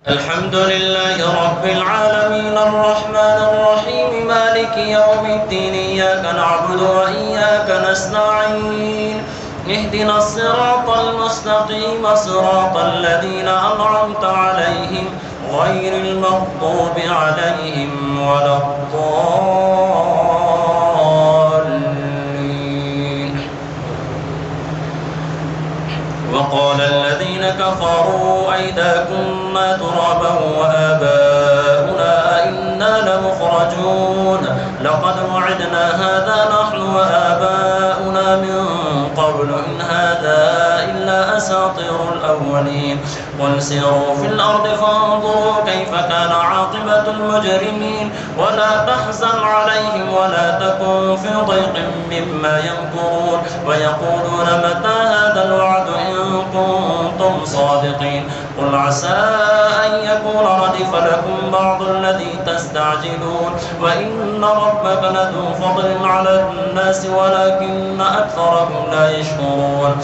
الحمد لله رب العالمين الرحمن الرحيم مالك يوم الدين إياك نعبد وإياك نستعين اهدنا الصراط المستقيم صراط الذين أنعمت عليهم غير المغضوب عليهم ولا الضالين. وقال الذين كفروا أئذا كنا ترابا وآباؤنا أئنا لمخرجون لقد وعدنا هذا نحن وآباؤنا من قبل إن هذا إلا أساطير الأولين. قل سيروا في الأرض فانظروا كيف كان عاقبة المجرمين ولا تحزن عليهم ولا تكن في ضيق مما يمكرون ويقولون متى هذا الوعد إن كنتم صادقين. قل عسى أن يكون ردف لكم بعض الذي تستعجلون وإن ربك لذو فضل على الناس ولكن أكثرهم لا يشكرون.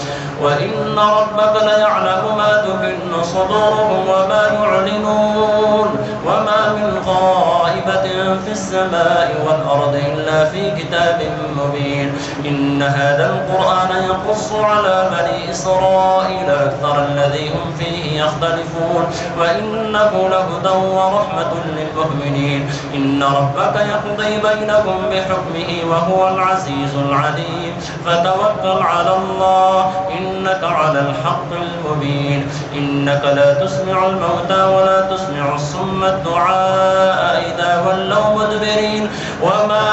وإن ربك ليعلم ما تكن صدورهم وما يعلنون وما من غائبة في السماء والأرض إلا في كتاب مبين. إن هذا القرآن يقص على بني إسرائيل أكثر الذي هم فيه يختلفون وإنه لهدى ورحمة للمؤمنين. إن ربك يقضي بينكم بحكمه وهو العزيز العليم. فتوكل على الله إنك على الحق المبين. إنك لا تسمع الموتى ولا تسمع الصم الدعاء إذا ولوا مدبرين وما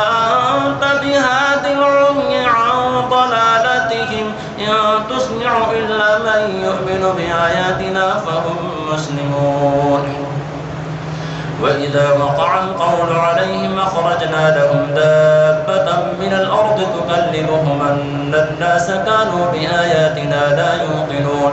أنت بهاد العمي عن ضلالتهم إن تسمع إلا من يؤمن بآياتنا فهم مسلمون. وإذا وقع القول عليهم أخرجنا لهم دابة من الأرض تكلمهم أن الناس كانوا بآياتنا لا يوقنون.